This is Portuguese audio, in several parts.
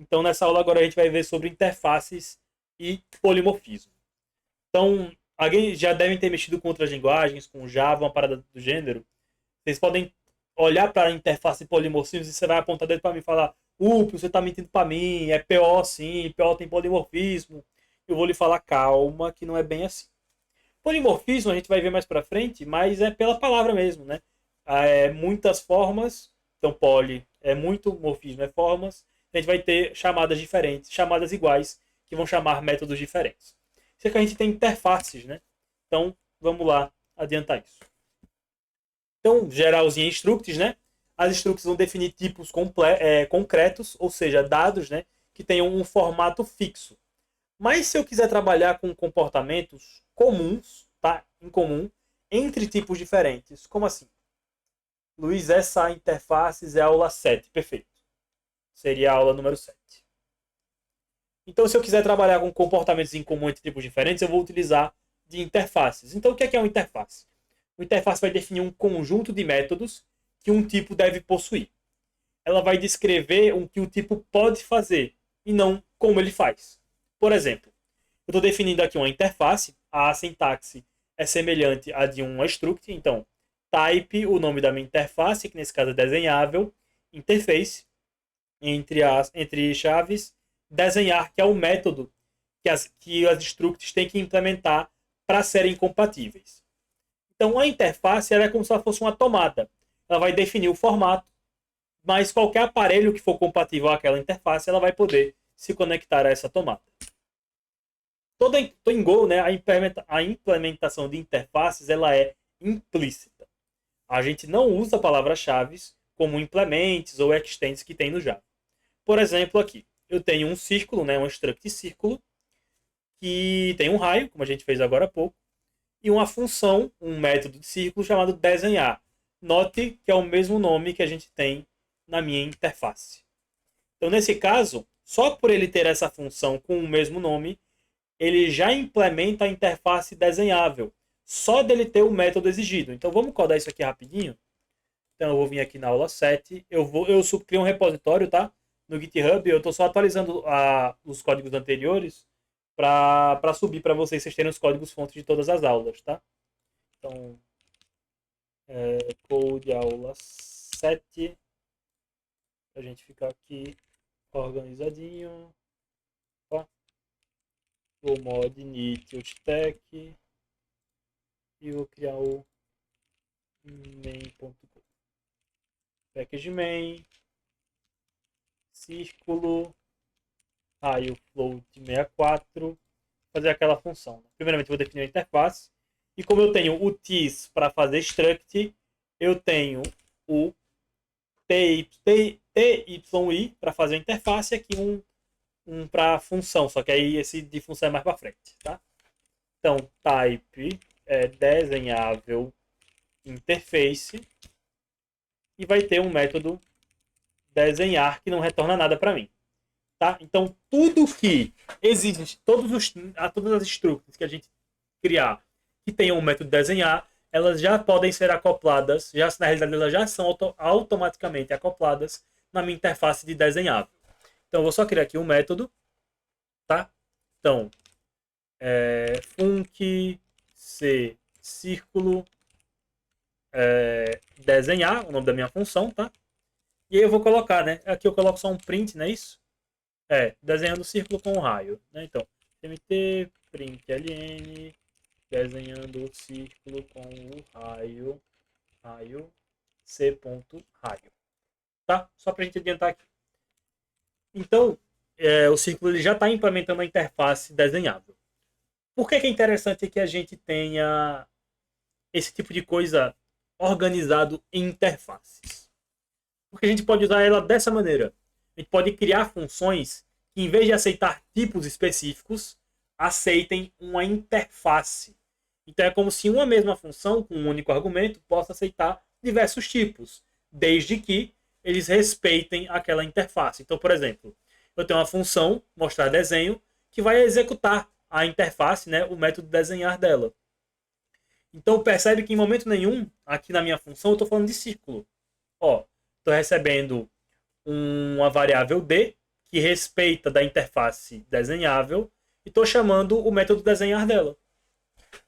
Então, nessa aula agora a gente vai ver sobre interfaces e polimorfismo. Então, alguém já devem ter mexido com outras linguagens, com Java, uma parada do gênero. Vocês podem olhar para a interface de polimorfismo e você vai apontar dedo para mim e falar: você está mentindo para mim, é PO sim, PO tem polimorfismo. Eu vou lhe falar: calma, que não é bem assim. Polimorfismo a gente vai ver mais para frente, mas é pela palavra mesmo, né? Muitas formas, então poli é muito, morfismo é formas. A gente vai ter chamadas diferentes, chamadas iguais, que vão chamar métodos diferentes. Isso aqui a gente tem interfaces, né? Então, vamos lá adiantar isso. Então, geralzinho structs, né? As structs vão definir tipos concretos, ou seja, dados, né? Que tenham um formato fixo. Mas se eu quiser trabalhar com comportamentos comuns, tá? Em comum, entre tipos diferentes. Como assim? Luiz, essa interface é a aula 7. Perfeito. Seria a aula número 7. Então, se eu quiser trabalhar com comportamentos em comum entre tipos diferentes, eu vou utilizar de interfaces. Então, o que é uma interface? Uma interface vai definir um conjunto de métodos que um tipo deve possuir. Ela vai descrever o que o tipo pode fazer e não como ele faz. Por exemplo, eu estou definindo aqui uma interface, a sintaxe é semelhante à de um struct, então type, o nome da minha interface, que nesse caso é desenhável, interface, entre chaves, desenhar, que é o método que as structs têm que implementar para serem compatíveis. Então a interface ela é como se ela fosse uma tomada. Ela vai definir o formato, mas qualquer aparelho que for compatível àquela interface, ela vai poder se conectar a essa tomada. Em Go, né, a implementação de interfaces ela é implícita. A gente não usa palavras-chave como implements ou extends que tem no Java. Por exemplo, aqui, eu tenho um círculo, né, um struct círculo, que tem um raio, como a gente fez agora há pouco, e uma função, um método de círculo chamado desenhar. Note que é o mesmo nome que a gente tem na minha interface. Então, nesse caso, só por ele ter essa função com o mesmo nome, ele já implementa a interface desenhável. Só dele ter o método exigido. Então, vamos codar isso aqui rapidinho. Então, eu vou vir aqui na aula 7. Eu crio um repositório, tá? No GitHub. Eu estou só atualizando os códigos anteriores para subir para vocês terem os códigos fontes de todas as aulas, tá? Então, code aula 7. Pra gente ficar aqui organizadinho. Ó. O mod init stack. E vou criar o main.go. Package main. Círculo. Aí o float 64. Fazer aquela função. Primeiramente eu vou definir a interface. E como eu tenho o TIS para fazer struct, eu tenho o TYI para fazer a interface e aqui um para função, só que aí esse de função é mais para frente, tá? Então, type é desenhável interface e vai ter um método desenhar que não retorna nada para mim, tá? Então, tudo que existe, todas as structs que a gente criar que tenham um método desenhar, elas já podem ser acopladas, na realidade elas já são automaticamente acopladas na minha interface de desenhável. Então eu vou só criar aqui um método, tá? Então, func c círculo desenhar, o nome da minha função, tá? E aí eu vou colocar, né? Aqui eu coloco só um print, não é isso? Desenhando o círculo com o raio, né? Então, mt println desenhando o círculo com o raio c.raio, tá? Só para a gente adiantar aqui. Então, o círculo ele já está implementando a interface desenhável. Por que é interessante que a gente tenha esse tipo de coisa organizado em interfaces? Porque a gente pode usar ela dessa maneira. A gente pode criar funções que, em vez de aceitar tipos específicos, aceitem uma interface. Então é como se uma mesma função, com um único argumento, possa aceitar diversos tipos, desde que eles respeitem aquela interface. Então, por exemplo, eu tenho uma função, mostrar desenho, que vai executar a interface, né, o método desenhar dela. Então percebe que em momento nenhum, aqui na minha função, eu estou falando de círculo. Estou recebendo uma variável d, que respeita da interface desenhável e estou chamando o método desenhar dela.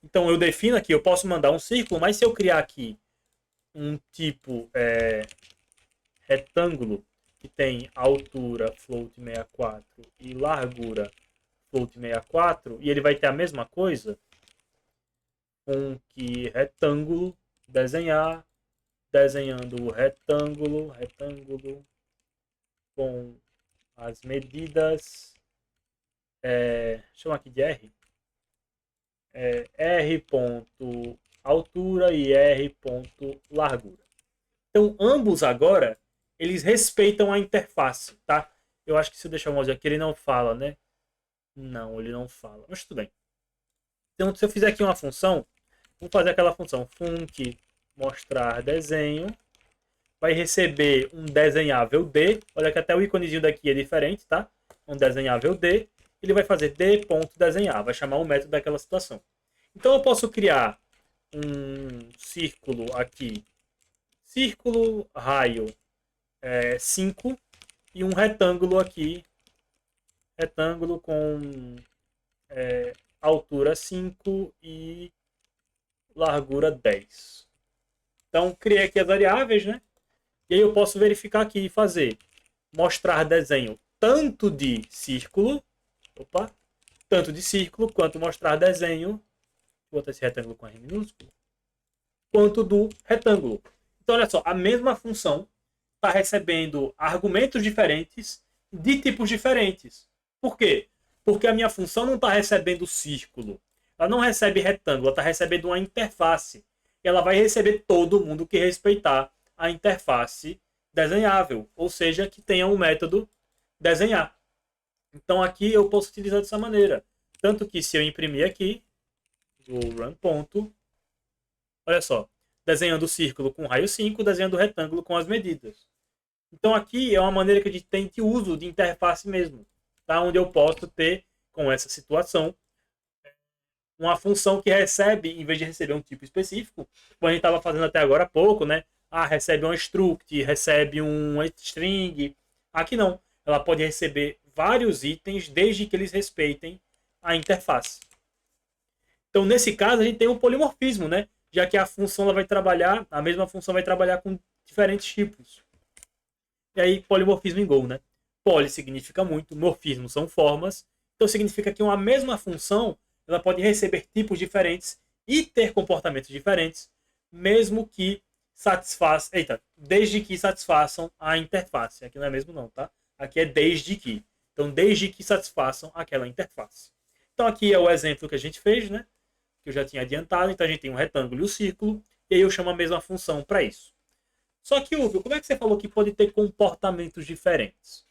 Então eu defino aqui, eu posso mandar um círculo, mas se eu criar aqui um tipo retângulo que tem altura float 64 e largura float 64, e ele vai ter a mesma coisa, com que retângulo, desenhar, desenhando o retângulo com as medidas, chama aqui de R, R ponto altura e R ponto largura. Então ambos agora eles respeitam a interface, tá? Eu acho que se eu deixar o mouse aqui ele não fala, né? Não, ele não fala, mas tudo bem. Então se eu fizer aqui uma função, vou fazer aquela função func mostrar desenho, vai receber um desenhável D, olha que até o íconezinho daqui é diferente, tá? Um desenhável D, ele vai fazer D.desenhar, vai chamar o método daquela situação. Então eu posso criar um círculo aqui, círculo raio 5 e um retângulo aqui, retângulo com altura 5 e largura 10. Então criei aqui as variáveis, né? E aí eu posso verificar aqui e fazer mostrar desenho tanto de círculo, quanto mostrar desenho, vou botar esse retângulo com R minúsculo, quanto do retângulo. Então olha só, a mesma função está recebendo argumentos diferentes de tipos diferentes. Por quê? Porque a minha função não está recebendo círculo, ela não recebe retângulo, ela está recebendo uma interface. Ela vai receber todo mundo que respeitar a interface desenhável, ou seja, que tenha um método desenhar. Então aqui eu posso utilizar dessa maneira. Tanto que se eu imprimir aqui, o run ponto, olha só, desenhando o círculo com raio 5, desenhando o retângulo com as medidas. Então aqui é uma maneira que a gente tem de uso de interface mesmo, tá? Onde eu posso ter, com essa situação, uma função que recebe, em vez de receber um tipo específico, como a gente estava fazendo até agora há pouco, né? Recebe um struct, recebe um string. Aqui não. Ela pode receber vários itens, desde que eles respeitem a interface. Então, nesse caso, a gente tem um polimorfismo, né? Já que a função ela vai trabalhar, a mesma função vai trabalhar com diferentes tipos. E aí, polimorfismo em Go, né? Poly significa muito, morfismo são formas. Então, significa que uma mesma função ela pode receber tipos diferentes e ter comportamentos diferentes, mesmo que desde que satisfaçam a interface. Aqui não é mesmo não, tá? Aqui é desde que. Então, desde que satisfaçam aquela interface. Então, aqui é o exemplo que a gente fez, né? Que eu já tinha adiantado. Então, a gente tem um retângulo e um círculo. E aí eu chamo a mesma função para isso. Só que, Hugo, como é que você falou que pode ter comportamentos diferentes?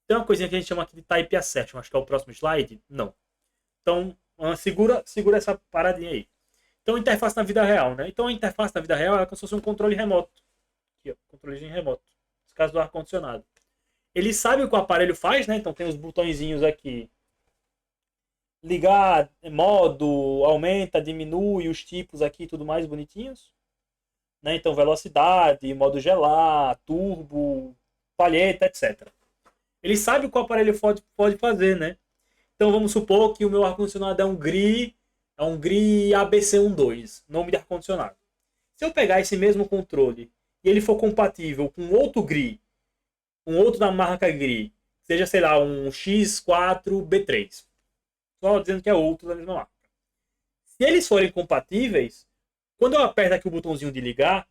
Tem uma coisinha que a gente chama aqui de type assertion. Acho que é o próximo slide. Não. Então, segura essa paradinha aí. Então, interface na vida real, né? Então, a interface na vida real é como se fosse um controle remoto. Aqui, ó, controle remoto. Nesse caso do ar-condicionado. Ele sabe o que o aparelho faz, né? Então, tem os botõezinhos aqui. Ligar, modo, aumenta, diminui, os tipos aqui, tudo mais bonitinhos. Né? Então, velocidade, modo gelar, turbo, palheta, etc. Ele sabe o que o aparelho pode fazer, né? Então, vamos supor que o meu ar-condicionado é um GRI ABC12, nome de ar-condicionado. Se eu pegar esse mesmo controle e ele for compatível com outro GRI, um outro da marca GRI, seja, sei lá, um X4B3, só dizendo que é outro da mesma marca. Se eles forem compatíveis, quando eu aperto aqui o botãozinho de ligar,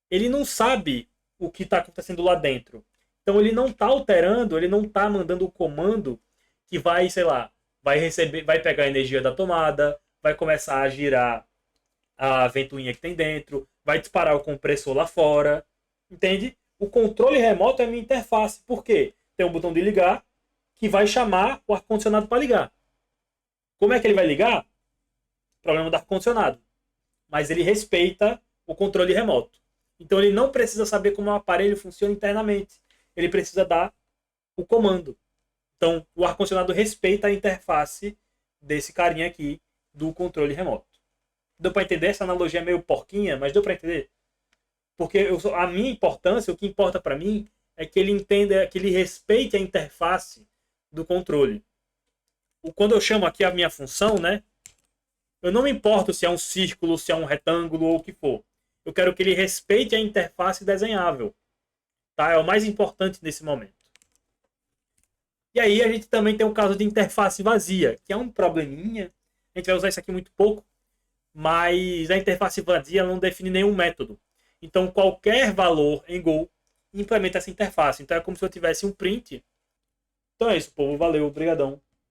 ele não sabe o que está acontecendo lá dentro. Então ele não está alterando, ele não está mandando o comando que vai, sei lá, vai pegar a energia da tomada, vai começar a girar a ventoinha que tem dentro, vai disparar o compressor lá fora, entende? O controle remoto é a minha interface, por quê? Tem um botão de ligar que vai chamar o ar-condicionado para ligar. Como é que ele vai ligar? Problema do ar-condicionado. Mas ele respeita o controle remoto. Então ele não precisa saber como o aparelho funciona internamente. Ele precisa dar o comando. Então, o ar-condicionado respeita a interface desse carinha aqui do controle remoto. Deu para entender? Essa analogia é meio porquinha, mas deu para entender? Porque a minha importância, o que importa para mim, é que ele entenda, que ele respeite a interface do controle. Quando eu chamo aqui a minha função, né? Eu não me importo se é um círculo, se é um retângulo ou o que for. Eu quero que ele respeite a interface desenhável. Tá? É o mais importante nesse momento. E aí a gente também tem o caso de interface vazia, que é um probleminha. A gente vai usar isso aqui muito pouco, mas a interface vazia não define nenhum método. Então qualquer valor em Go implementa essa interface. Então é como se eu tivesse um print. Então é isso, povo. Valeu, obrigadão.